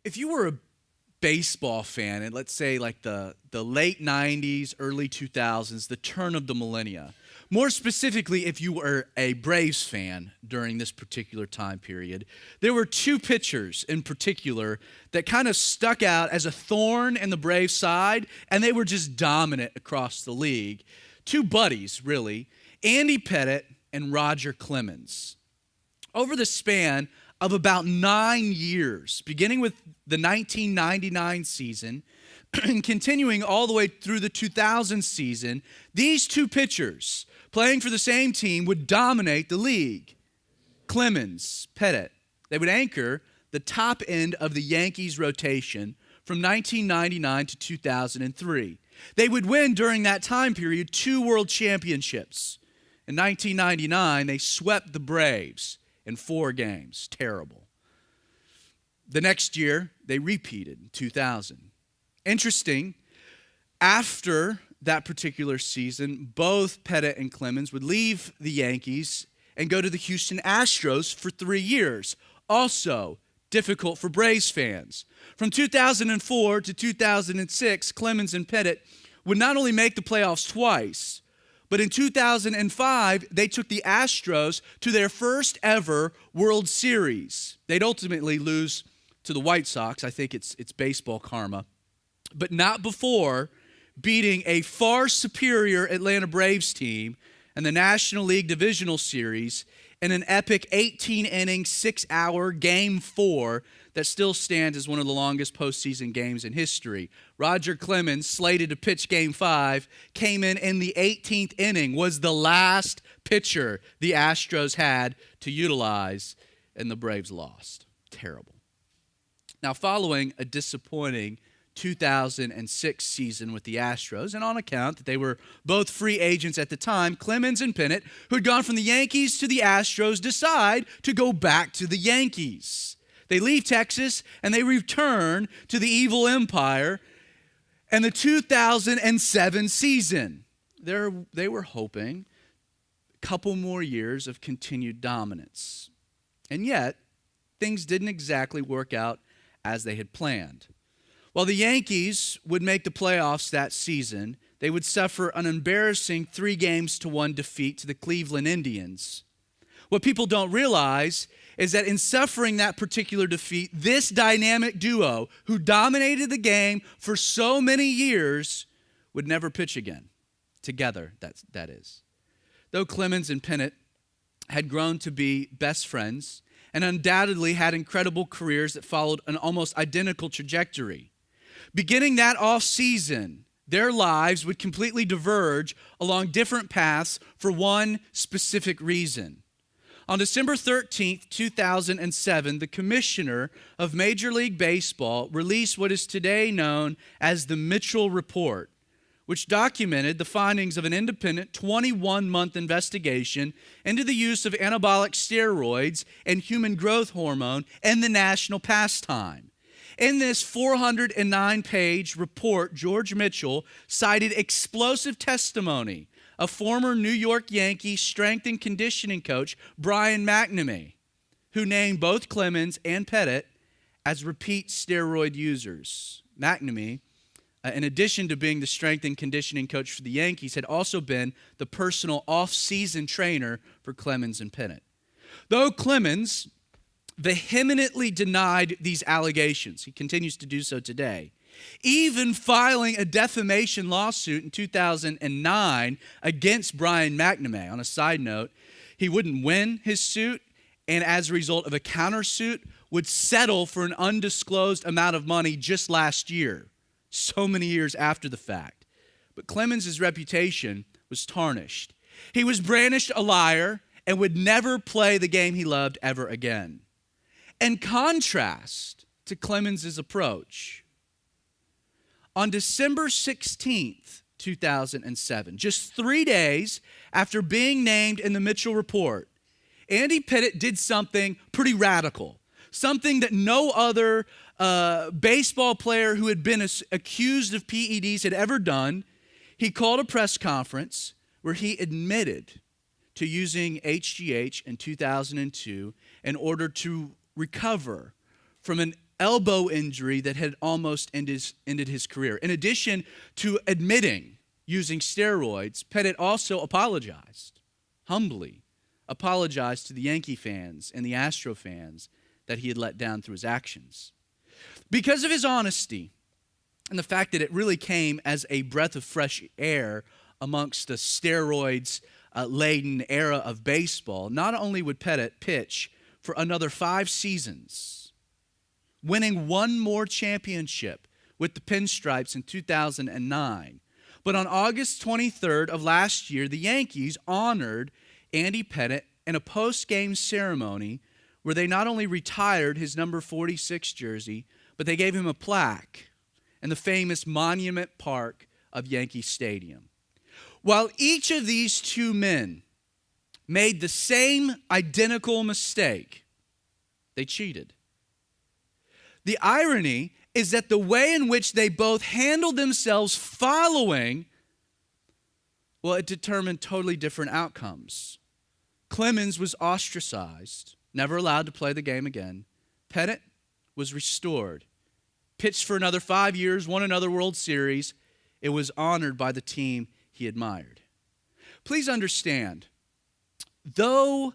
If you were a baseball fan, and let's say like the late 90s, early 2000s, the turn of the millennia, more specifically, if you were a Braves fan during this particular time period, there were two pitchers in particular that kind of stuck out as a thorn in the Braves side, and they were just dominant across the league. Two buddies, really, Andy Pettitte and Roger Clemens. Over the span of about 9 years, beginning with the 1999 season and continuing all the way through the 2000 season, these two pitchers playing for the same team would dominate the league. Clemens, Pettitte, they would anchor the top end of the Yankees rotation from 1999 to 2003. They would win during that time period 2 world championships. In 1999, they swept the Braves in 4 games. Terrible. The next year, they repeated in 2000. Interesting, after that particular season, both Pettitte and Clemens would leave the Yankees and go to the Houston Astros for 3 years. Also difficult for Braves fans. From 2004 to 2006, Clemens and Pettitte would not only make the playoffs twice, but in 2005, they took the Astros to their first ever World Series. They'd ultimately lose to the White Sox. I think it's baseball karma. But not before beating a far superior Atlanta Braves team in the National League Divisional Series in an epic 18-inning, 6-hour Game 4 that still stands as one of the longest postseason games in history. Roger Clemens, slated to pitch Game 5, came in the 18th inning, was the last pitcher the Astros had to utilize, and the Braves lost. Terrible. Now, following a disappointing 2006 season with the Astros, and on account that they were both free agents at the time, Clemens and Pettitte, who had gone from the Yankees to the Astros, decide to go back to the Yankees. They leave Texas and they return to the evil empire and the 2007 season. They were hoping a couple more years of continued dominance. And yet, things didn't exactly work out as they had planned. While the Yankees would make the playoffs that season, they would suffer an embarrassing 3-1 defeat to the Cleveland Indians. What people don't realize is that in suffering that particular defeat, this dynamic duo who dominated the game for so many years would never pitch again. Together, that is. Though Clemens and Pettitte had grown to be best friends and undoubtedly had incredible careers that followed an almost identical trajectory, beginning that off-season, their lives would completely diverge along different paths for one specific reason. On December 13th, 2007, the commissioner of Major League Baseball released what is today known as the Mitchell Report, which documented the findings of an independent 21-month investigation into the use of anabolic steroids and human growth hormone in the national pastime. In this 409-page report, George Mitchell cited explosive testimony of former New York Yankees strength and conditioning coach Brian McNamee, who named both Clemens and Pettitte as repeat steroid users. McNamee, in addition to being the strength and conditioning coach for the Yankees, had also been the personal off-season trainer for Clemens and Pettitte. Though Clemens vehemently denied these allegations, he continues to do so today, even filing a defamation lawsuit in 2009 against Brian McNamee. On a side note, he wouldn't win his suit, and as a result of a countersuit, would settle for an undisclosed amount of money just last year, so many years after the fact. But Clemens' reputation was tarnished. He was brandished a liar and would never play the game he loved ever again. In contrast to Clemens' approach, on December 16th, 2007, just 3 days after being named in the Mitchell Report, Andy Pettitte did something pretty radical, something that no other baseball player who had been accused of PEDs had ever done. He called a press conference where he admitted to using HGH in 2002 in order to recover from an elbow injury that had almost ended his career. In addition to admitting using steroids, Pettitte also apologized, humbly apologized to the Yankee fans and the Astro fans that he had let down through his actions. Because of his honesty and the fact that it really came as a breath of fresh air amongst the steroids-laden era of baseball, not only would Pettitte pitch for another 5 seasons, winning one more championship with the Pinstripes in 2009, but on August 23rd of last year, the Yankees honored Andy Pettitte in a post-game ceremony where they not only retired his number 46 jersey, but they gave him a plaque in the famous Monument Park of Yankee Stadium. While each of these two men made the same identical mistake, they cheated. The irony is that the way in which they both handled themselves following, well, it determined totally different outcomes. Clemens was ostracized, never allowed to play the game again. Pettitte was restored, pitched for another 5 years, won another World Series. It was honored by the team he admired. Please understand, though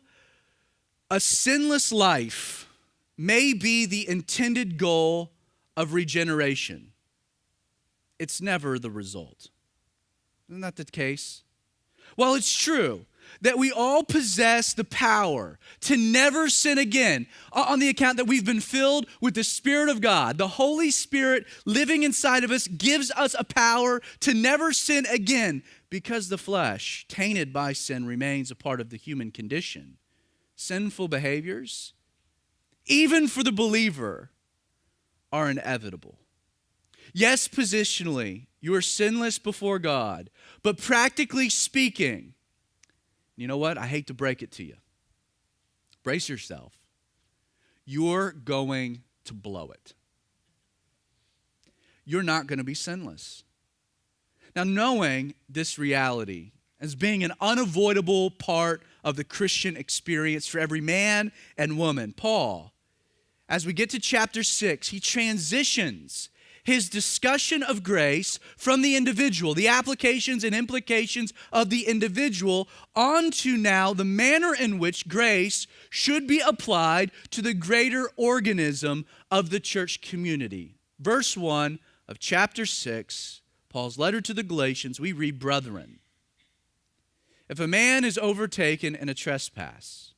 a sinless life may be the intended goal of regeneration, it's never the result. Isn't that the case? While it's true that we all possess the power to never sin again on the account that we've been filled with the Spirit of God, the Holy Spirit living inside of us gives us a power to never sin again because the flesh, tainted by sin, remains a part of the human condition. Sinful behaviors, even for the believer, are inevitable. Yes, positionally, you are sinless before God, but practically speaking, you know what? I hate to break it to you. Brace yourself. You're going to blow it. You're not going to be sinless. Now, knowing this reality as being an unavoidable part of the Christian experience for every man and woman, Paul, as we get to chapter 6, he transitions his discussion of grace from the individual, the applications and implications of the individual, onto now the manner in which grace should be applied to the greater organism of the church community. Verse 1 of chapter 6, Paul's letter to the Galatians, we read, "Brethren, if a man is overtaken in a trespass,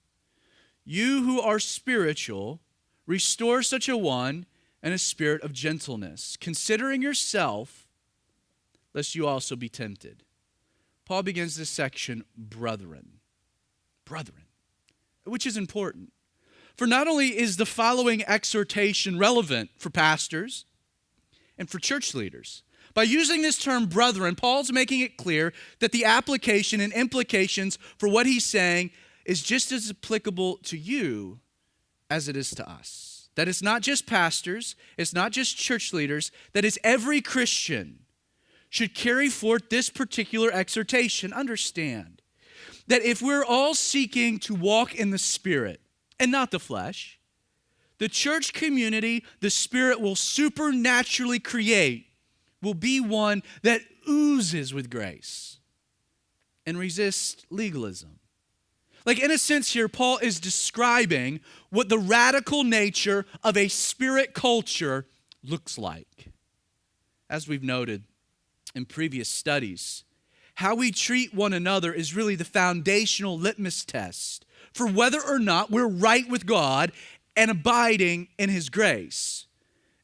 you who are spiritual, restore such a one in a spirit of gentleness, considering yourself, lest you also be tempted." Paul begins this section, brethren, which is important. For not only is the following exhortation relevant for pastors and for church leaders, by using this term brethren, Paul's making it clear that the application and implications for what he's saying is just as applicable to you as it is to us. That it's not just pastors, it's not just church leaders, that is every Christian should carry forth this particular exhortation. Understand that if we're all seeking to walk in the Spirit and not the flesh, the church community the Spirit will supernaturally create will be one that oozes with grace and resists legalism. Like, in a sense here, Paul is describing what the radical nature of a spirit culture looks like. As we've noted in previous studies, how we treat one another is really the foundational litmus test for whether or not we're right with God and abiding in His grace.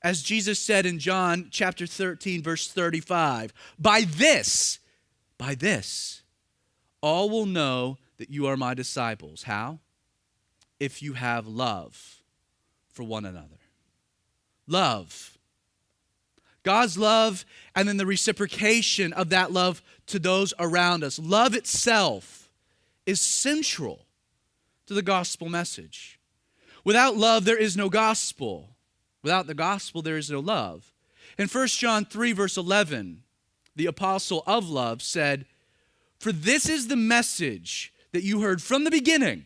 As Jesus said in John chapter 13, verse 35, by this, all will know that you are my disciples. How? If you have love for one another. Love. God's love, and then the reciprocation of that love to those around us. Love itself is central to the gospel message. Without love, there is no gospel. Without the gospel, there is no love. In 1 John 3, verse 11, the apostle of love said, "For this is the message that you heard from the beginning,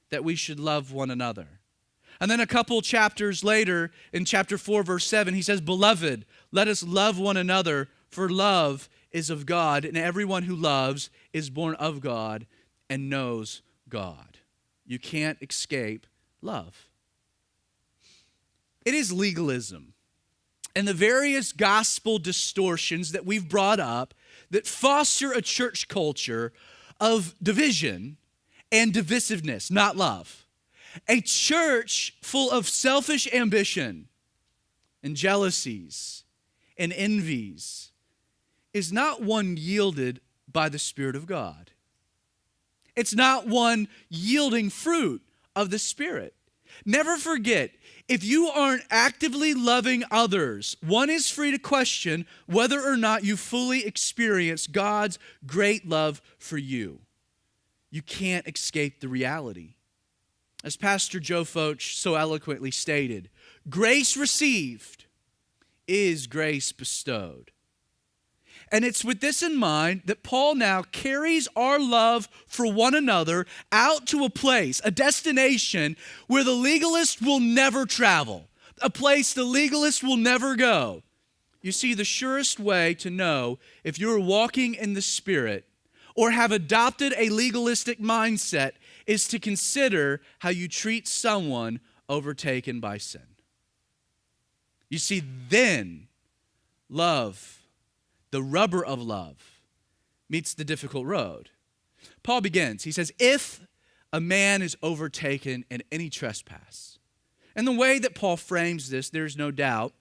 that we should love one another. And then a couple chapters later, in chapter 4, verse 7, he says, "Beloved, let us love one another, for love is of God, and everyone who loves is born of God and knows God." You can't escape love. It is legalism and the various gospel distortions that we've brought up that foster a church culture of division and divisiveness, not love. A church full of selfish ambition and jealousies and envies is not one yielded by the Spirit of God. It's not one yielding fruit of the Spirit. Never forget, if you aren't actively loving others, one is free to question whether or not you fully experience God's great love for you. You can't escape the reality. As Pastor Joe Foch so eloquently stated, grace received is grace bestowed. And it's with this in mind that Paul now carries our love for one another out to a place, a destination where the legalist will never travel, a place the legalist will never go. You see, the surest way to know if you're walking in the Spirit or have adopted a legalistic mindset is to consider how you treat someone overtaken by sin. You see, then love, the rubber of love, meets the difficult road. Paul begins, he says, if a man is overtaken in any trespass. And the way that Paul frames this, there's no doubt,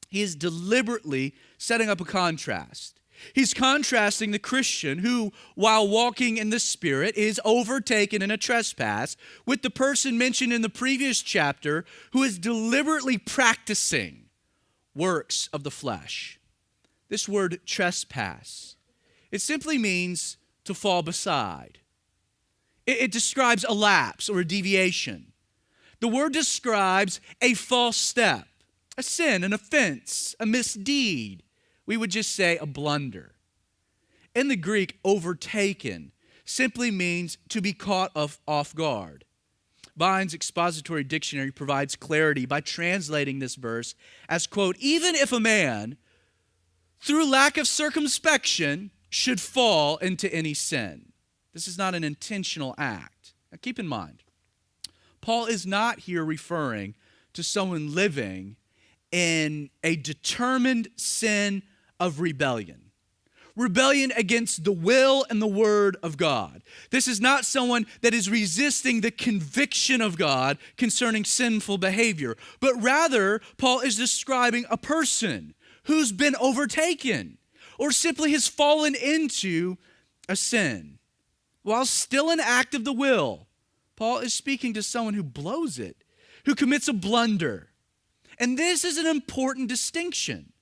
he is deliberately setting up a contrast. He's contrasting the Christian who, while walking in the Spirit, is overtaken in a trespass with the person mentioned in the previous chapter who is deliberately practicing works of the flesh. This word trespass, it simply means to fall beside. It describes a lapse or a deviation. The word describes a false step, a sin, an offense, a misdeed. We would just say a blunder. In the Greek, overtaken simply means to be caught off guard. Vine's expository dictionary provides clarity by translating this verse as, quote, even if a man, through lack of circumspection, should fall into any sin. This is not an intentional act. Now keep in mind, Paul is not here referring to someone living in a determined sin of rebellion. Rebellion against the will and the word of God. This is not someone that is resisting the conviction of God concerning sinful behavior, but rather, Paul is describing a person who's been overtaken or simply has fallen into a sin. While still an act of the will, Paul is speaking to someone who blows it, who commits a blunder. And this is an important distinction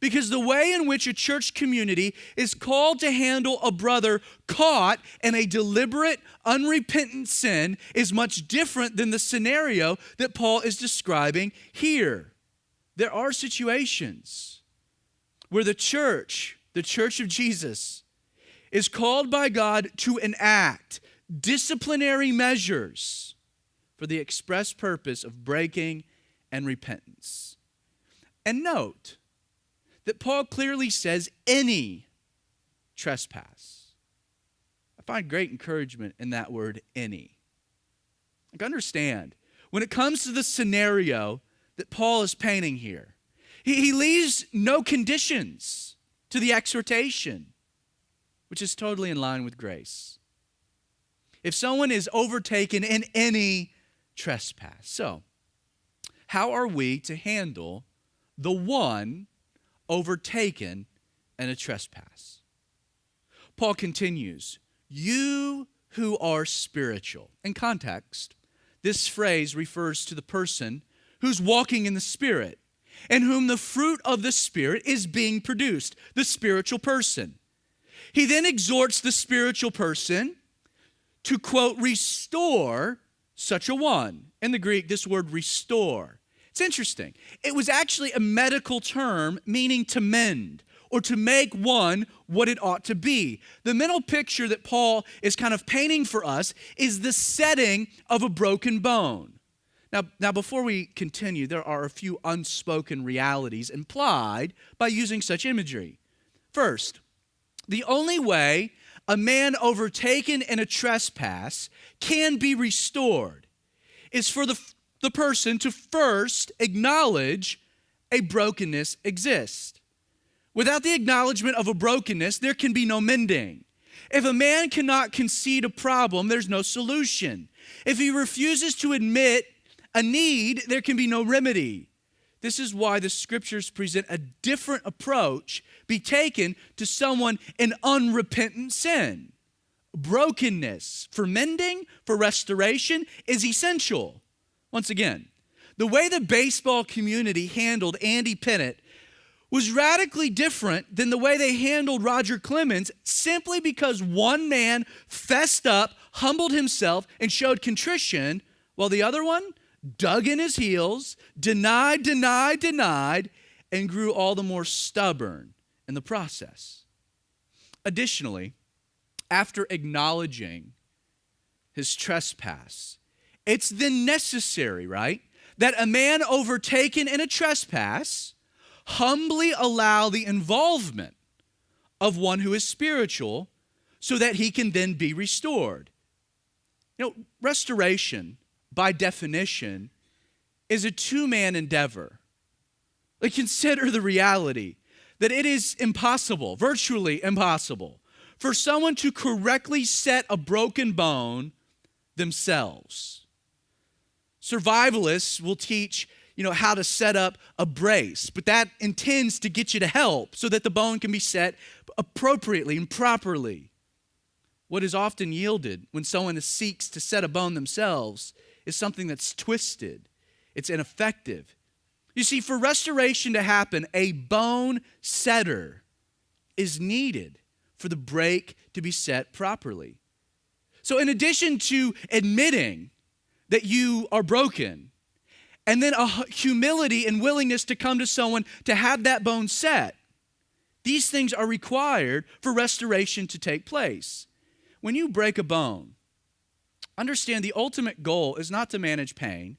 because the way in which a church community is called to handle a brother caught in a deliberate, unrepentant sin is much different than the scenario that Paul is describing here. There are situations where the church of Jesus, is called by God to enact disciplinary measures for the express purpose of breaking and repentance. And note that Paul clearly says any trespass. I find great encouragement in that word, any. Like, understand, when it comes to the scenario that Paul is painting here, he leaves no conditions to the exhortation, which is totally in line with grace. If someone is overtaken in any trespass, so how are we to handle the one overtaken in a trespass? Paul continues, you who are spiritual. In context, this phrase refers to the person who's walking in the Spirit and whom the fruit of the Spirit is being produced, the spiritual person. He then exhorts the spiritual person to, quote, restore such a one. In the Greek, this word restore. It's interesting. It was actually a medical term meaning to mend or to make one what it ought to be. The mental picture that Paul is kind of painting for us is the setting of a broken bone. Now, before we continue, there are a few unspoken realities implied by using such imagery. First, the only way a man overtaken in a trespass can be restored is for the person to first acknowledge a brokenness exists. Without the acknowledgement of a brokenness, there can be no mending. If a man cannot concede a problem, there's no solution. If he refuses to admit a need, there can be no remedy. This is why the scriptures present a different approach be taken to someone in unrepentant sin. Brokenness for mending, for restoration, is essential. Once again, the way the baseball community handled Andy Pettitte was radically different than the way they handled Roger Clemens, simply because one man fessed up, humbled himself, and showed contrition, while the other one dug in his heels, denied, and grew all the more stubborn in the process. Additionally, after acknowledging his trespass, it's then necessary, right, that a man overtaken in a trespass humbly allow the involvement of one who is spiritual so that he can then be restored. Restoration, by definition, is a two-man endeavor. Consider the reality that it is impossible, virtually impossible, for someone to correctly set a broken bone themselves. Survivalists will teach how to set up a brace, but that intends to get you to help so that the bone can be set appropriately and properly. What is often yielded when someone seeks to set a bone themselves is something that's twisted. It's ineffective. You see, for restoration to happen, a bone setter is needed for the break to be set properly. So in addition to admitting that you are broken, and then a humility and willingness to come to someone to have that bone set, these things are required for restoration to take place. When you break a bone, understand the ultimate goal is not to manage pain,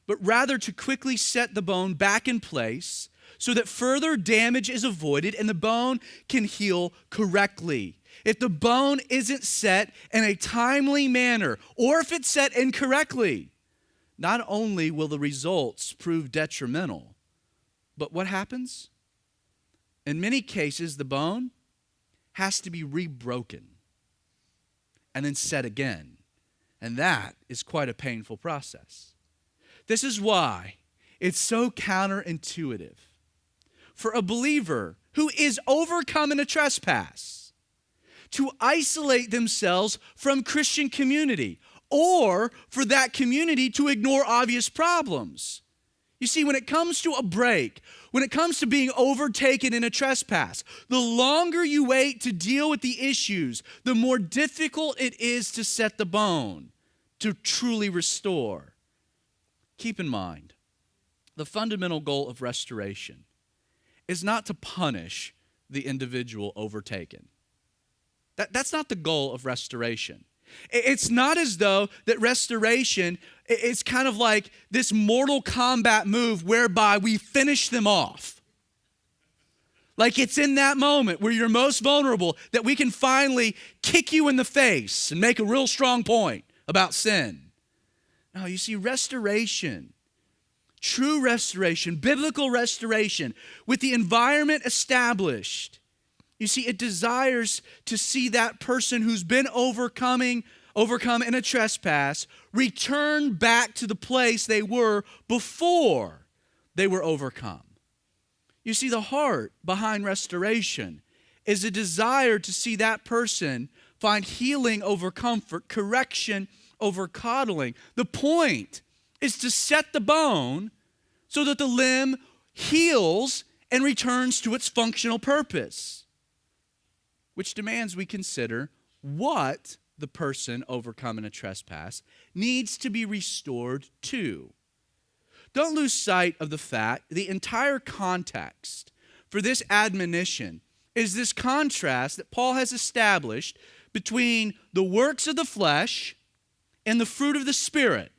but rather to quickly set the bone back in place so that further damage is avoided and the bone can heal correctly. If the bone isn't set in a timely manner, or if it's set incorrectly, not only will the results prove detrimental, but what happens? In many cases, the bone has to be rebroken and then set again. And that is quite a painful process. This is why it's so counterintuitive for a believer who is overcome in a trespass to isolate themselves from Christian community, or for that community to ignore obvious problems. You see, when it comes to a break, when it comes to being overtaken in a trespass, the longer you wait to deal with the issues, the more difficult it is to set the bone, to truly restore. Keep in mind, the fundamental goal of restoration is not to punish the individual overtaken. That's not the goal of restoration. It's not as though that restoration is kind of like this Mortal Kombat move whereby we finish them off. Like it's in that moment where you're most vulnerable that we can finally kick you in the face and make a real strong point about sin. No, you see, restoration, true restoration, biblical restoration, with the environment established, you see, it desires to see that person who's been overcome in a trespass return back to the place they were before they were overcome. You see, the heart behind restoration is a desire to see that person find healing over comfort, correction over coddling. The point is to set the bone so that the limb heals and returns to its functional purpose, which demands we consider what the person overcome in a trespass needs to be restored to. Don't lose sight of the fact the entire context for this admonition is this contrast that Paul has established between the works of the flesh and the fruit of the Spirit.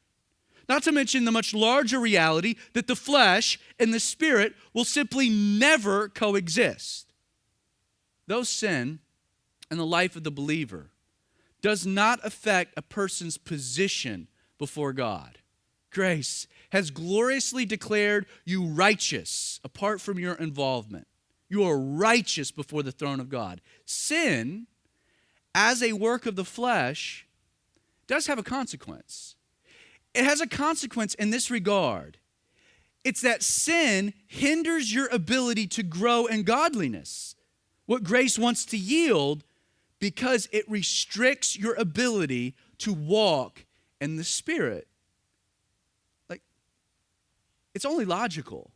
Not to mention the much larger reality that the flesh and the spirit will simply never coexist. Though sin in the life of the believer does not affect a person's position before God, grace has gloriously declared you righteous apart from your involvement. You are righteous before the throne of God. Sin, as a work of the flesh, does have a consequence. It has a consequence in this regard. It's that sin hinders your ability to grow in godliness, what grace wants to yield, because it restricts your ability to walk in the Spirit. Like, it's only logical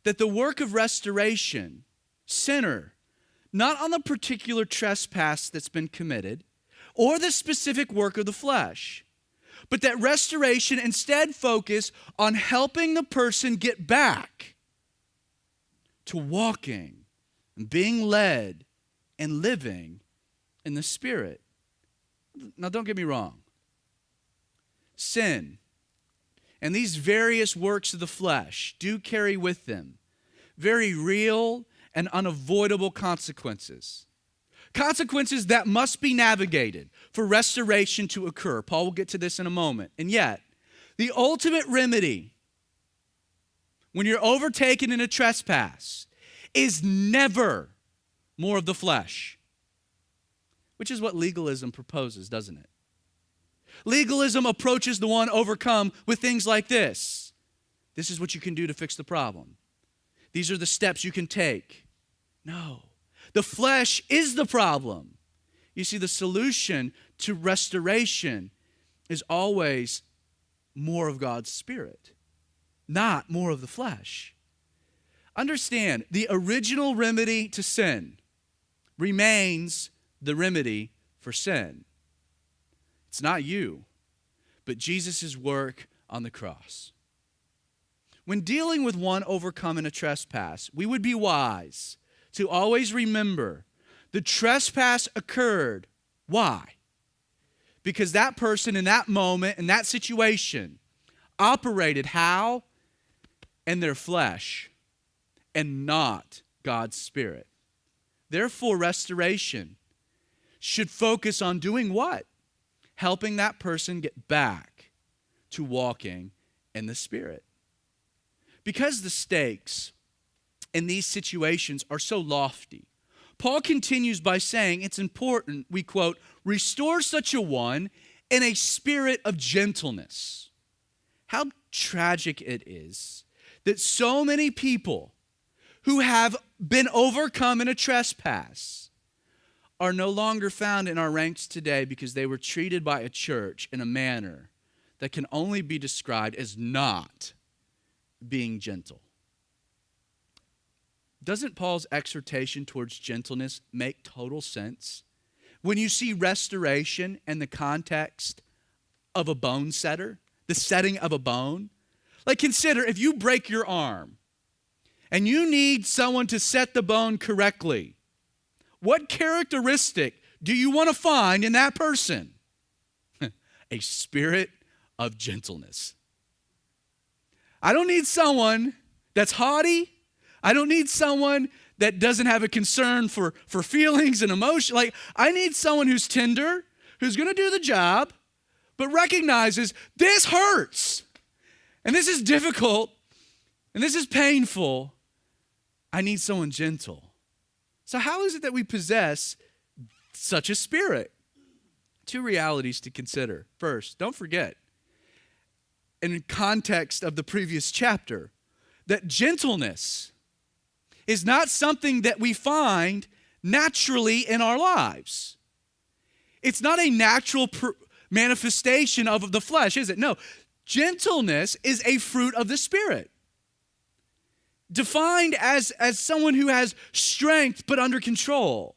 that the work of restoration center not on the particular trespass that's been committed or the specific work of the flesh, but that restoration instead focus on helping the person get back to walking and being led and living in the Spirit. Now, don't get me wrong. Sin and these various works of the flesh do carry with them very real and unavoidable consequences. Consequences that must be navigated for restoration to occur. Paul will get to this in a moment. And yet, the ultimate remedy when you're overtaken in a trespass is never more of the flesh, which is what legalism proposes, doesn't it? Legalism approaches the one overcome with things like this. This is what you can do to fix the problem. These are the steps you can take. No. The flesh is the problem. You see, the solution to restoration is always more of God's Spirit, not more of the flesh. Understand, the original remedy to sin remains the remedy for sin. It's not you, but Jesus' work on the cross. When dealing with one overcome in a trespass, we would be wise to always remember the trespass occurred. Why? Because that person in that moment, in that situation, operated how? In their flesh and not God's Spirit. Therefore, restoration should focus on doing what? Helping that person get back to walking in the Spirit. Because the stakes in these situations are so lofty, Paul continues by saying it's important, we quote, restore such a one in a spirit of gentleness. How tragic it is that so many people who have been overcome in a trespass are no longer found in our ranks today because they were treated by a church in a manner that can only be described as not being gentle. Doesn't Paul's exhortation towards gentleness make total sense when you see restoration in the context of a bone setter, the setting of a bone? Like, consider if you break your arm and you need someone to set the bone correctly, what characteristic do you want to find in that person? A spirit of gentleness. I don't need someone that's haughty. I don't need someone that doesn't have a concern for feelings and emotion. Like, I need someone who's tender, who's going to do the job, but recognizes this hurts, and this is difficult, and this is painful. I need someone gentle. So how is it that we possess such a spirit? Two realities to consider. First, don't forget, in context of the previous chapter, that gentleness is not something that we find naturally in our lives. It's not a natural manifestation of the flesh, is it? No. Gentleness is a fruit of the Spirit. Defined as someone who has strength but under control.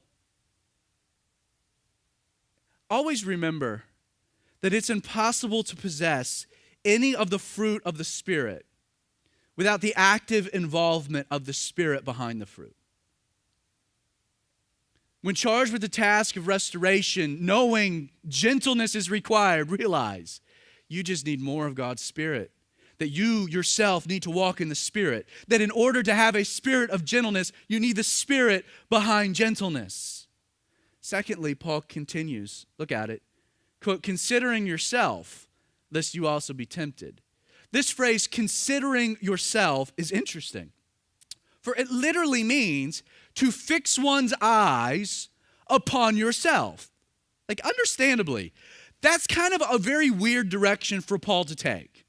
Always remember that it's impossible to possess any of the fruit of the Spirit without the active involvement of the Spirit behind the fruit. When charged with the task of restoration, knowing gentleness is required, realize You just need more of God's Spirit. That you yourself need to walk in the Spirit. That in order to have a spirit of gentleness, you need the Spirit behind gentleness. Secondly, Paul continues, look at it, quote, considering yourself, lest you also be tempted. This phrase, considering yourself, is interesting. For it literally means to fix one's eyes upon yourself. Like, understandably, that's kind of a very weird direction for Paul to take.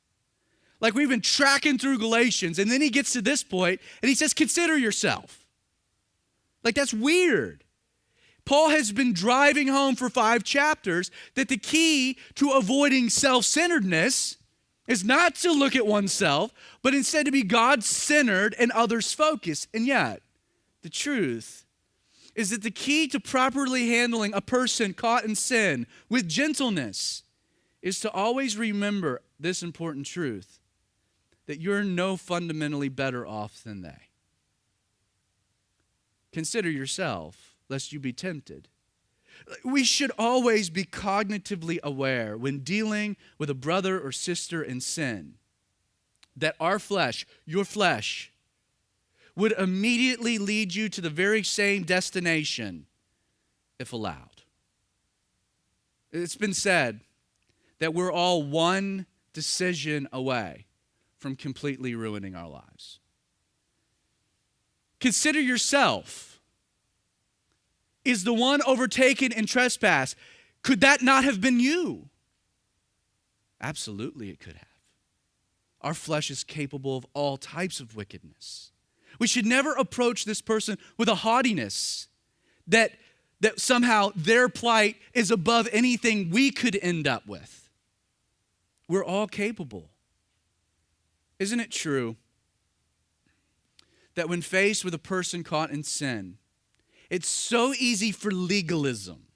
Like, we've been tracking through Galatians, and then he gets to this point, and he says, consider yourself. Like, that's weird. Paul has been driving home for 5 chapters that the key to avoiding self-centeredness is not to look at oneself, but instead to be God-centered and others-focused. And yet, the truth is that the key to properly handling a person caught in sin with gentleness is to always remember this important truth, that you're no fundamentally better off than they. Consider yourself, lest you be tempted. We should always be cognitively aware when dealing with a brother or sister in sin that our flesh, your flesh, would immediately lead you to the very same destination if allowed. It's been said that we're all one decision away from completely ruining our lives. Consider yourself. Is the one overtaken in trespass, could that not have been you? Absolutely it could have. Our flesh is capable of all types of wickedness. We should never approach this person with a haughtiness that somehow their plight is above anything we could end up with. We're all capable. Isn't it true that when faced with a person caught in sin, it's so easy for legalism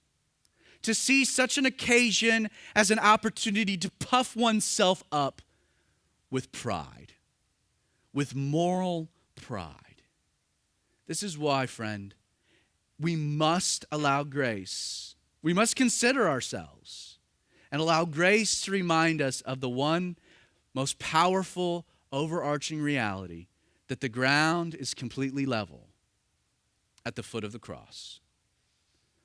to see such an occasion as an opportunity to puff oneself up with pride, with moral pride. This is why, friend, we must allow grace. We must consider ourselves and allow grace to remind us of the one most powerful, overarching reality, that the ground is completely level at the foot of the cross.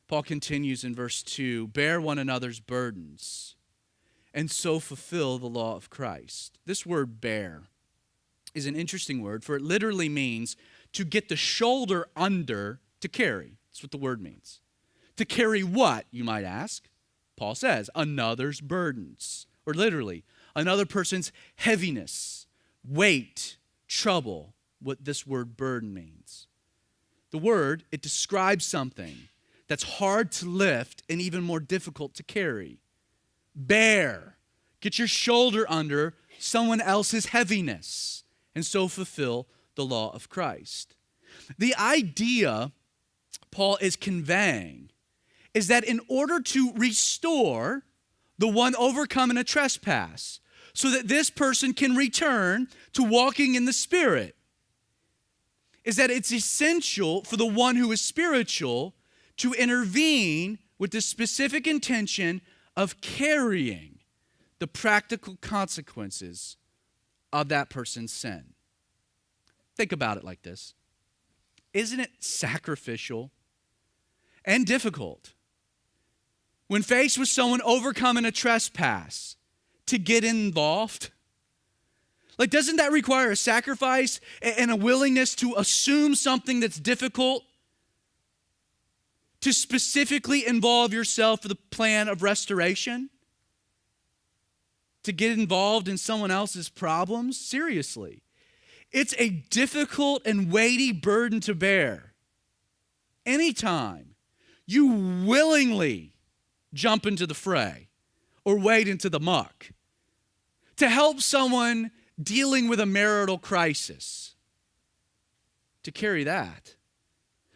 Paul continues in verse 2, bear one another's burdens and so fulfill the law of Christ. This word bear is an interesting word, for it literally means to get the shoulder under to carry. That's what the word means. To carry what, you might ask? Paul says, another's burdens, or literally, another person's heaviness, weight, trouble, what this word burden means. The word, it describes something that's hard to lift and even more difficult to carry. Bear, get your shoulder under someone else's heaviness and so fulfill the law of Christ. The idea Paul is conveying is that in order to restore the one overcome in a trespass so that this person can return to walking in the Spirit, is that it's essential for the one who is spiritual to intervene with the specific intention of carrying the practical consequences of that person's sin. Think about it like this. Isn't it sacrificial and difficult when faced with someone overcoming a trespass to get involved? Like, doesn't that require a sacrifice and a willingness to assume something that's difficult? To specifically involve yourself for the plan of restoration? To get involved in someone else's problems? Seriously. It's a difficult and weighty burden to bear. Anytime you willingly jump into the fray or wade into the muck to help someone dealing with a marital crisis, to carry that,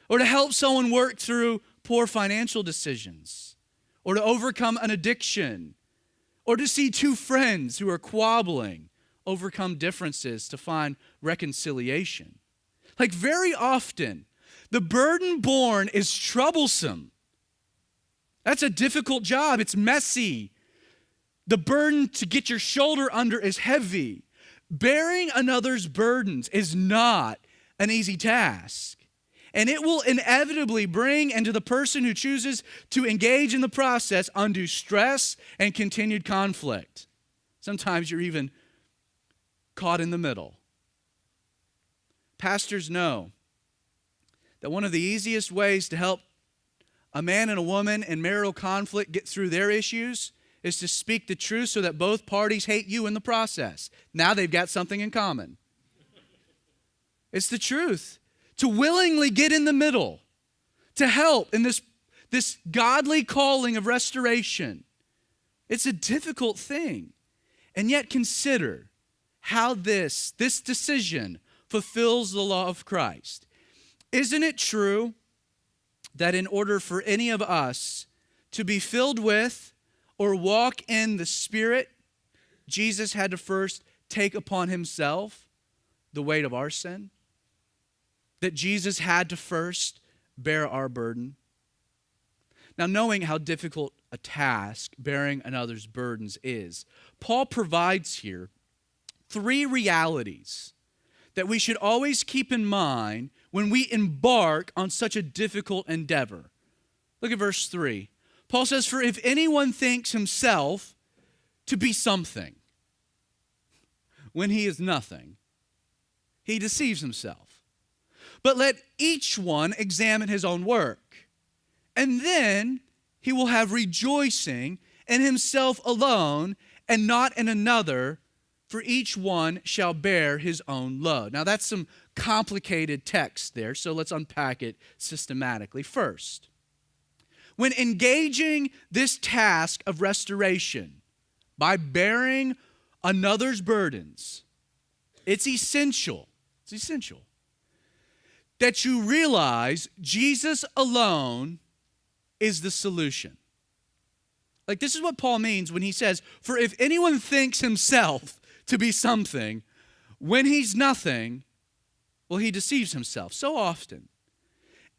or to help someone work through poor financial decisions, or to overcome an addiction, or to see two friends who are squabbling overcome differences to find reconciliation. Like, very often, the burden borne is troublesome. That's a difficult job. It's messy. The burden to get your shoulder under is heavy. Bearing another's burdens is not an easy task. And it will inevitably bring into the person who chooses to engage in the process undue stress and continued conflict. Sometimes you're even caught in the middle. Pastors know that one of the easiest ways to help a man and a woman in marital conflict get through their issues is to speak the truth so that both parties hate you in the process. Now they've got something in common. It's the truth. To willingly get in the middle, to help in this godly calling of restoration. It's a difficult thing. And yet consider how this decision fulfills the law of Christ. Isn't it true that in order for any of us to be filled with or walk in the Spirit, Jesus had to first take upon himself the weight of our sin? That Jesus had to first bear our burden? Now, knowing how difficult a task bearing another's burdens is, Paul provides here 3 realities that we should always keep in mind when we embark on such a difficult endeavor. Look at verse 3. Paul says, "For if anyone thinks himself to be something, when he is nothing, he deceives himself. But let each one examine his own work, and then he will have rejoicing in himself alone and not in another, for each one shall bear his own load." Now that's some complicated text there, so let's unpack it systematically. First, when engaging this task of restoration by bearing another's burdens, it's essential that you realize Jesus alone is the solution. Like, this is what Paul means when he says, "For if anyone thinks himself to be something, when he's nothing, well, he deceives himself." So often,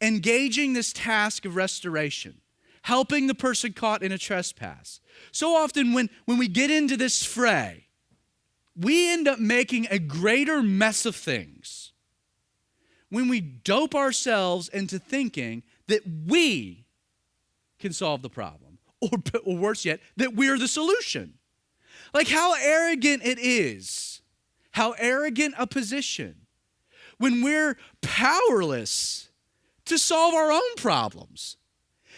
engaging this task of restoration, helping the person caught in a trespass, so often when we get into this fray, we end up making a greater mess of things when we dope ourselves into thinking that we can solve the problem, or worse yet, that we're the solution. Like, how arrogant it is, how arrogant a position when we're powerless to solve our own problems.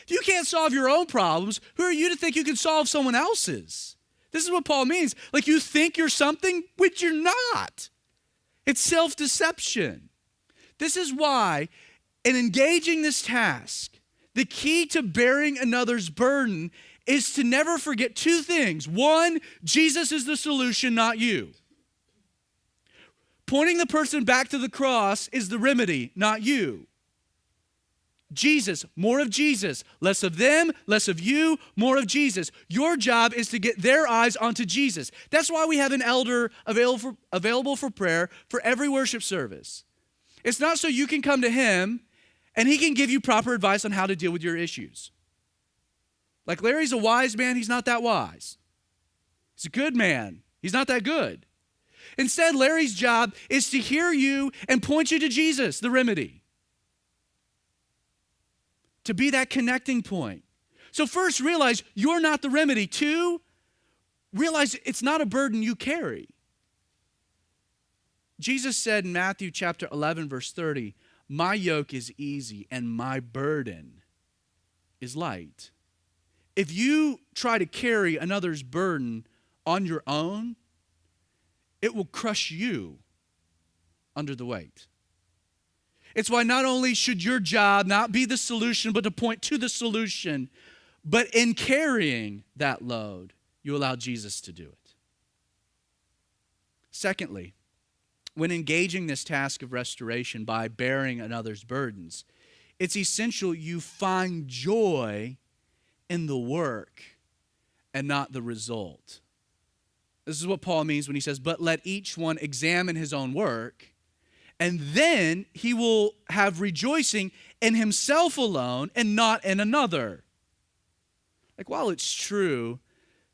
If you can't solve your own problems, who are you to think you can solve someone else's? This is what Paul means. Like, you think you're something which you're not. It's self-deception. This is why, in engaging this task, the key to bearing another's burden is to never forget 2 things. 1, Jesus is the solution, not you. Pointing the person back to the cross is the remedy, not you. Jesus, more of Jesus, less of them, less of you, more of Jesus. Your job is to get their eyes onto Jesus. That's why we have an elder available for prayer for every worship service. It's not so you can come to him and he can give you proper advice on how to deal with your issues. Like, Larry's a wise man, he's not that wise. He's a good man, he's not that good. Instead, Larry's job is to hear you and point you to Jesus, the remedy. To be that connecting point. So first, realize you're not the remedy. 2, realize it's not a burden you carry. Jesus said in Matthew chapter 11, verse 30, "My yoke is easy and my burden is light." If you try to carry another's burden on your own, it will crush you under the weight. It's why not only should your job not be the solution, but to point to the solution, but in carrying that load, you allow Jesus to do it. Secondly, when engaging this task of restoration by bearing another's burdens, it's essential you find joy in the work and not the result. This is what Paul means when he says, "But let each one examine his own work, and then he will have rejoicing in himself alone and not in another." Like, while it's true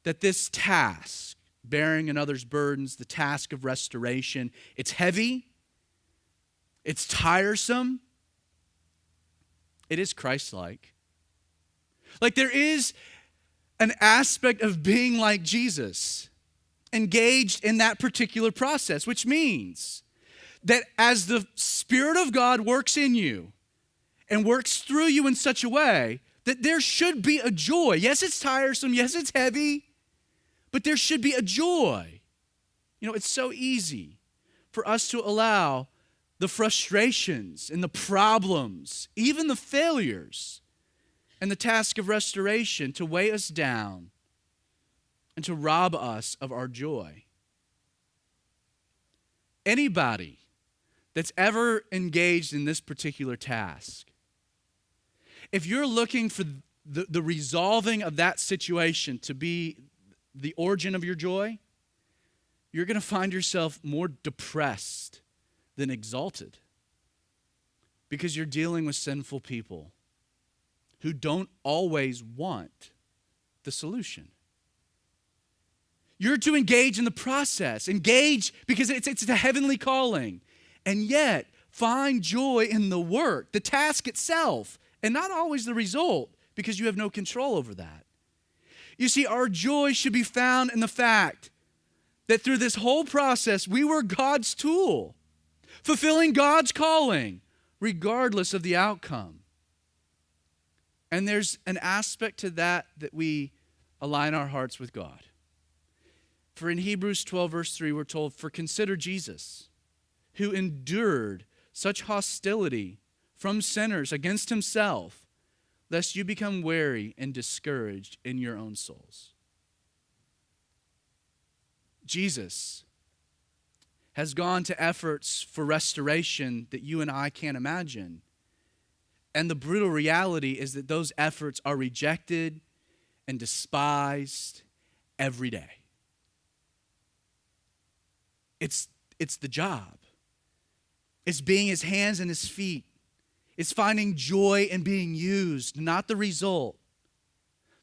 that this task, bearing another's burdens, the task of restoration, it's heavy, it's tiresome, it is Christ-like. Like there is an aspect of being like Jesus, engaged in that particular process, which means that as the Spirit of God works in you and works through you in such a way that there should be a joy. Yes, it's tiresome. Yes, it's heavy, but there should be a joy. You know, it's so easy for us to allow the frustrations and the problems, even the failures, and the task of restoration to weigh us down and to rob us of our joy. Anybody that's ever engaged in this particular task, if you're looking for the resolving of that situation to be the origin of your joy, you're going to find yourself more depressed than exalted, because you're dealing with sinful people who don't always want the solution. You're to engage in the process. Engage because it's a heavenly calling. And yet, find joy in the work, the task itself, and not always the result, because you have no control over that. You see, our joy should be found in the fact that through this whole process, we were God's tool, fulfilling God's calling, regardless of the outcome. And there's an aspect to that we align our hearts with God. For in Hebrews 12, verse 3, we're told, "For consider Jesus, who endured such hostility from sinners against himself, lest you become weary and discouraged in your own souls." Jesus has gone to efforts for restoration that you and I can't imagine. And the brutal reality is that those efforts are rejected and despised every day. It's the job. It's being his hands and his feet. It's finding joy in being used, not the result.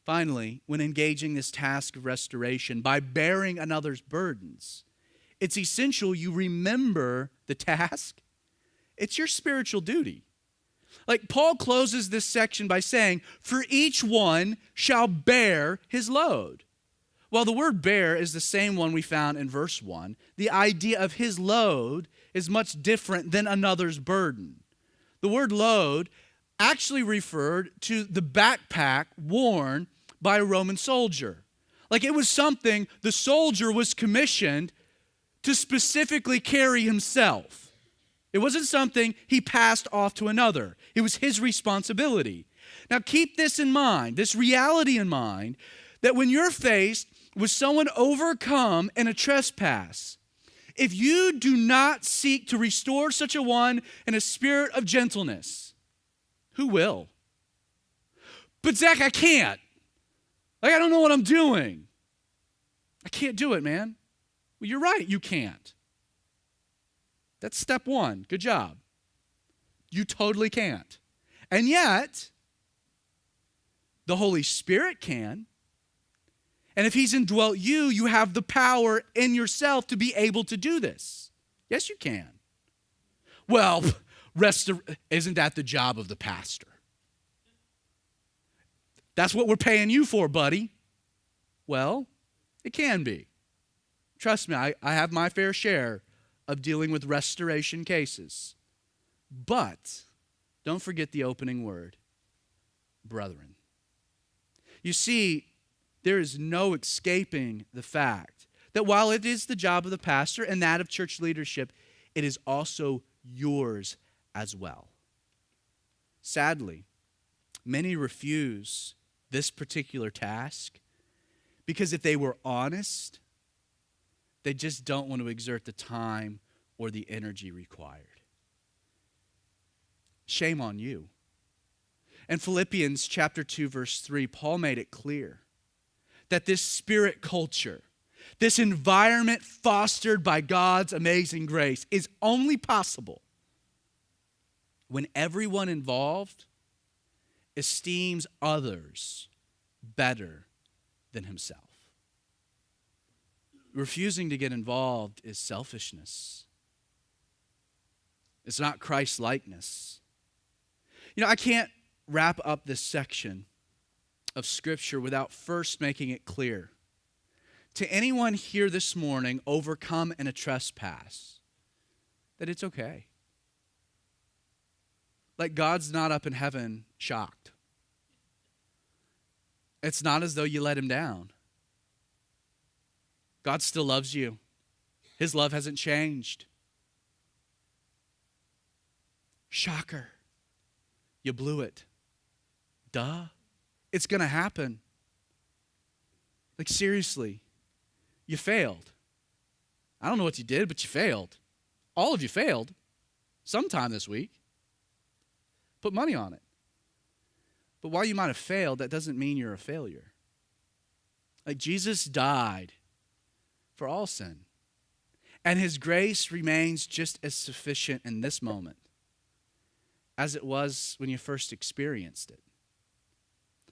Finally, when engaging this task of restoration by bearing another's burdens, it's essential you remember the task. It's your spiritual duty. Like Paul closes this section by saying, "For each one shall bear his load." While the word bear is the same one we found in verse 1, the idea of his load is much different than another's burden. The word load actually referred to the backpack worn by a Roman soldier. Like it was something the soldier was commissioned to specifically carry himself. It wasn't something he passed off to another. It was his responsibility. Now keep this in mind, this reality in mind, that when you're faced with someone overcome in a trespass, if you do not seek to restore such a one in a spirit of gentleness, who will? But Zach, I can't. Like, I don't know what I'm doing. I can't do it, man. Well, you're right, you can't. That's step one. Good job. You totally can't. And yet, the Holy Spirit can. And if he's indwelt you, you have the power in yourself to be able to do this. Yes, you can. Well, isn't that the job of the pastor? That's what we're paying you for, buddy. Well, it can be. Trust me, I have my fair share of dealing with restoration cases. But don't forget the opening word, brethren. You see, there is no escaping the fact that while it is the job of the pastor and that of church leadership, it is also yours as well. Sadly, many refuse this particular task because if they were honest, they just don't want to exert the time or the energy required. Shame on you. In Philippians chapter 2, verse 3, Paul made it clear that this spirit culture, this environment fostered by God's amazing grace is only possible when everyone involved esteems others better than himself. Refusing to get involved is selfishness. It's not Christ-likeness. I can't wrap up this section of Scripture without first making it clear. To anyone here this morning overcome in a trespass, that it's okay. Like God's not up in heaven shocked. It's not as though you let him down. God still loves you. His love hasn't changed. Shocker. You blew it. Duh. It's going to happen. Like seriously, you failed. I don't know what you did, but you failed. All of you failed sometime this week. Put money on it. But while you might have failed, that doesn't mean you're a failure. Like Jesus died for all sin. And his grace remains just as sufficient in this moment as it was when you first experienced it.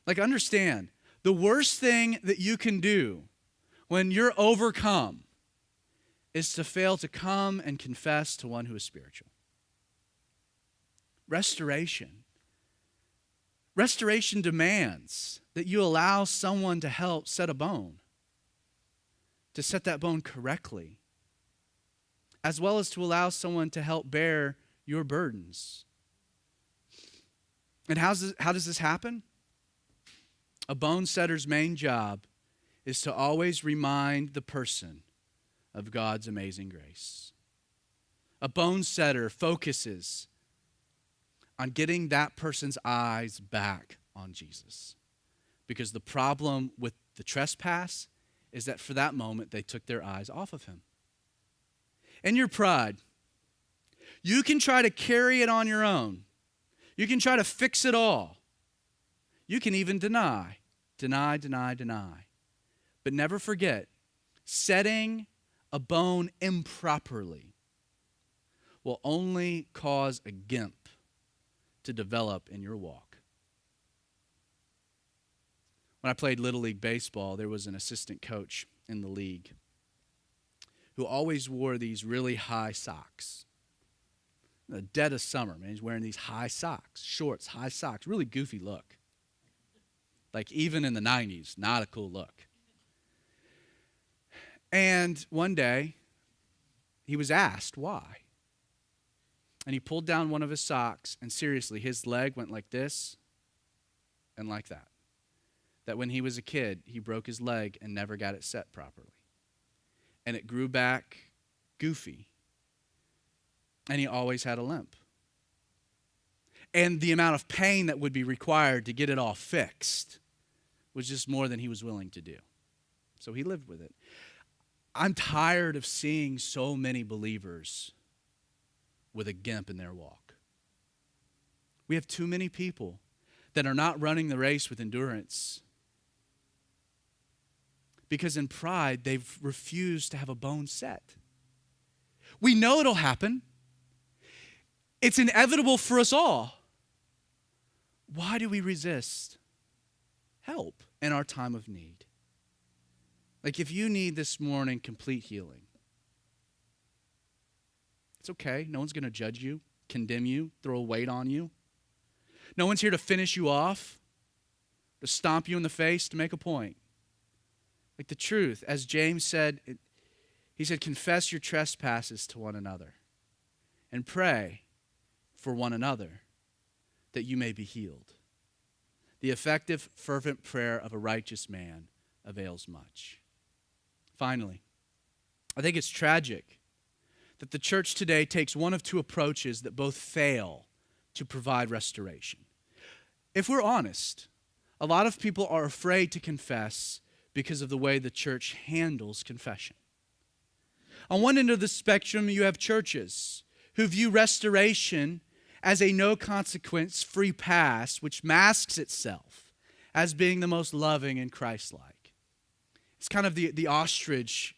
Like understand, the worst thing that you can do when you're overcome is to fail to come and confess to one who is spiritual. Restoration demands that you allow someone to help set a bone, to set that bone correctly, as well as to allow someone to help bear your burdens. And how does this happen? A bone setter's main job is to always remind the person of God's amazing grace. A bone setter focuses on getting that person's eyes back on Jesus. Because the problem with the trespass is that for that moment, they took their eyes off of him. In your pride, you can try to carry it on your own. You can try to fix it all. You can even deny. But never forget, setting a bone improperly will only cause a gimp to develop in your walk. When I played Little League Baseball, there was an assistant coach in the league who always wore these really high socks. In the dead of summer, man, he's wearing these high socks, shorts, high socks, really goofy look. Like even in the 90s, not a cool look. And one day, he was asked why. And he pulled down one of his socks, and seriously, his leg went like this and like that. That when he was a kid, he broke his leg and never got it set properly. And it grew back goofy. And he always had a limp. And the amount of pain that would be required to get it all fixed was just more than he was willing to do. So he lived with it. I'm tired of seeing so many believers with a gimp in their walk. We have too many people that are not running the race with endurance because in pride they've refused to have a bone set. We know it'll happen. It's inevitable for us all. Why do we resist help in our time of need? Like if you need this morning complete healing, it's okay. No one's going to judge you, condemn you, throw a weight on you. No one's here to finish you off, to stomp you in the face, to make a point. Like the truth, as James said, he said, confess your trespasses to one another and pray for one another that you may be healed. The effective, fervent prayer of a righteous man avails much. Finally, I think it's tragic that the church today takes one of two approaches that both fail to provide restoration. If we're honest, a lot of people are afraid to confess because of the way the church handles confession. On one end of the spectrum, you have churches who view restoration as a no-consequence free pass, which masks itself as being the most loving and Christ-like. It's kind of the ostrich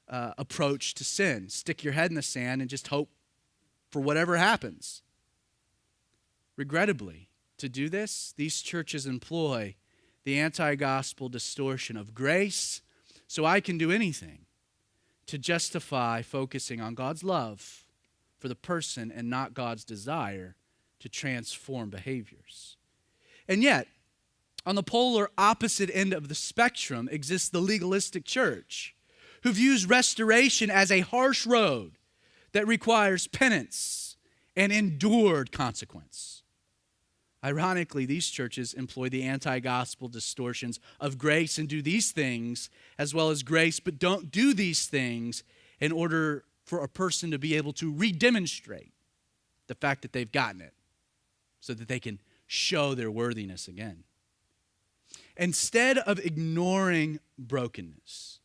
approach to sin. Stick your head in the sand and just hope for whatever happens. Regrettably, to do this, these churches employ the anti-gospel distortion of grace, so I can do anything, to justify focusing on God's love for the person and not God's desire to transform behaviors. And yet, on the polar opposite end of the spectrum exists the legalistic church, who views restoration as a harsh road that requires penance and endured consequence. Ironically, these churches employ the anti-gospel distortions of grace and do these things as well as grace, but don't do these things in order for a person to be able to redemonstrate the fact that they've gotten it so that they can show their worthiness again. Instead of ignoring brokenness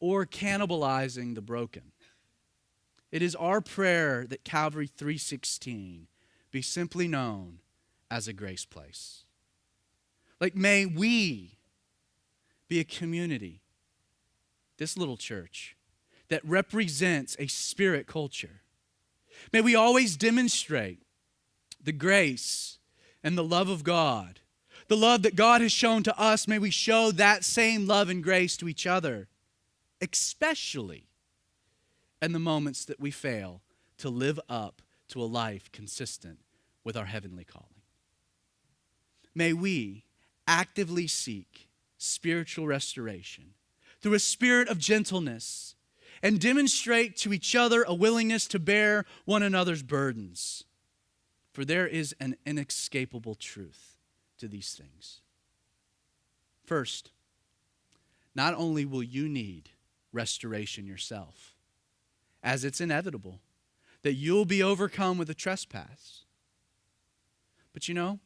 or cannibalizing the broken, it is our prayer that Calvary 316 be simply known as a grace place. Like, may we be a community, this little church, that represents a spirit culture. May we always demonstrate the grace and the love of God. The love that God has shown to us, may we show that same love and grace to each other, especially in the moments that we fail to live up to a life consistent with our heavenly calling. May we actively seek spiritual restoration through a spirit of gentleness and demonstrate to each other a willingness to bear one another's burdens. For there is an inescapable truth to these things. First, not only will you need restoration yourself, as it's inevitable that you'll be overcome with a trespass, but you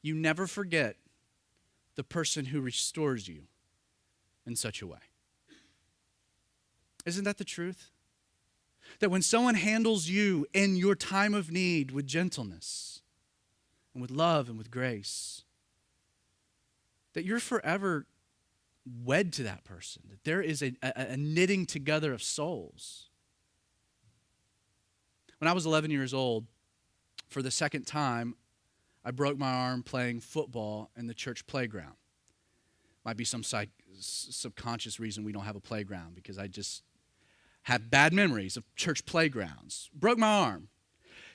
never forget the person who restores you in such a way. Isn't that the truth? That when someone handles you in your time of need with gentleness and with love and with grace, that you're forever wed to that person, that there is a knitting together of souls. When I was 11 years old, for the second time, I broke my arm playing football in the church playground. Might be some subconscious reason we don't have a playground, because I just have bad memories of church playgrounds. Broke my arm.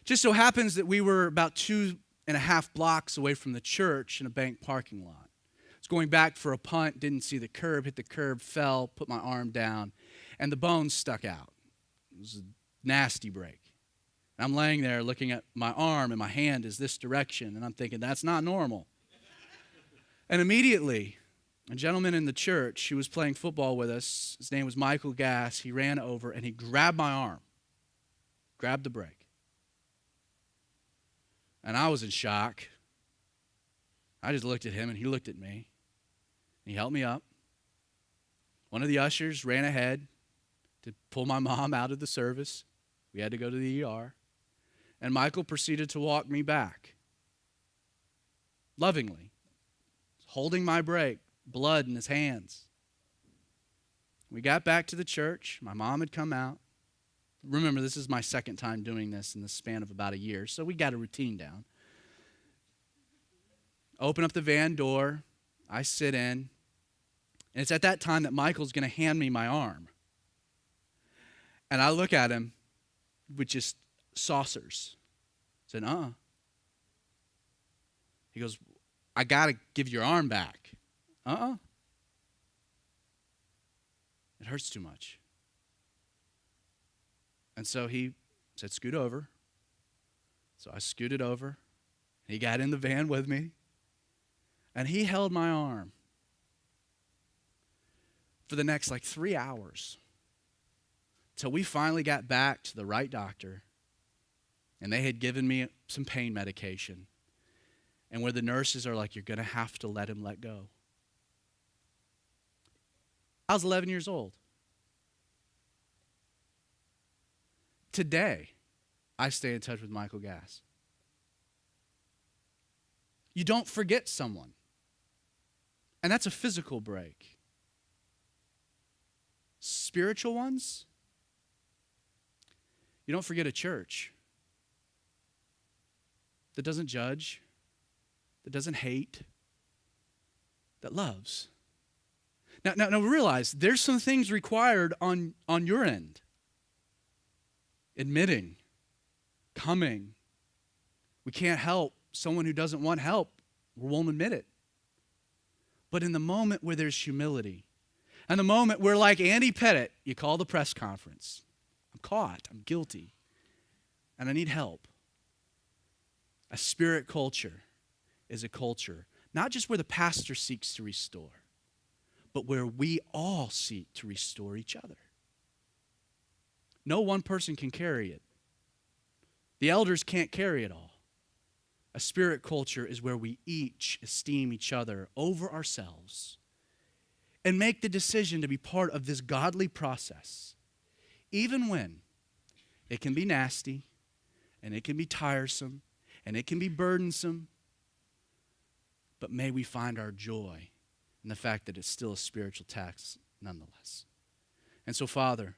Just so happens that we were about 2.5 blocks away from the church in a bank parking lot. I was going back for a punt, didn't see the curb, hit the curb, fell, put my arm down, and the bone stuck out. It was a nasty break. And I'm laying there looking at my arm, and my hand is this direction, and I'm thinking, that's not normal. And immediately, a gentleman in the church who was playing football with us, his name was Michael Gass, he ran over and he grabbed my arm, grabbed the brake. And I was in shock. I just looked at him and he looked at me. He helped me up. One of the ushers ran ahead to pull my mom out of the service. We had to go to the ER. And Michael proceeded to walk me back, lovingly, holding my brake, blood in his hands. We got back to the church. My mom had come out. Remember, this is my second time doing this in the span of about a year, so we got a routine down. Open up the van door. I sit in. And it's at that time that Michael's going to hand me my arm. And I look at him with just saucers. I said, He goes, I got to give your arm back. It hurts too much. And so he said, scoot over. So I scooted over. He got in the van with me. And he held my arm for the next 3 hours till we finally got back to the right doctor. And they had given me some pain medication. And where the nurses are like, you're going to have to let him let go. I was 11 years old. Today, I stay in touch with Michael Gass. You don't forget someone. And that's a physical break. Spiritual ones, you don't forget a church that doesn't judge, that doesn't hate, that loves. Now realize there's some things required on your end. Admitting, coming. We can't help someone who doesn't want help. We won't admit it. But in the moment where there's humility, and the moment where, like Andy Pettitte, you call the press conference. I'm caught. I'm guilty. And I need help. A spirit culture is a culture, not just where the pastor seeks to restore, but where we all seek to restore each other. No one person can carry it. The elders can't carry it all. A spirit culture is where we each esteem each other over ourselves and make the decision to be part of this godly process, even when it can be nasty and it can be tiresome and it can be burdensome. But may we find our joy in the fact that it's still a spiritual task nonetheless. And so, Father,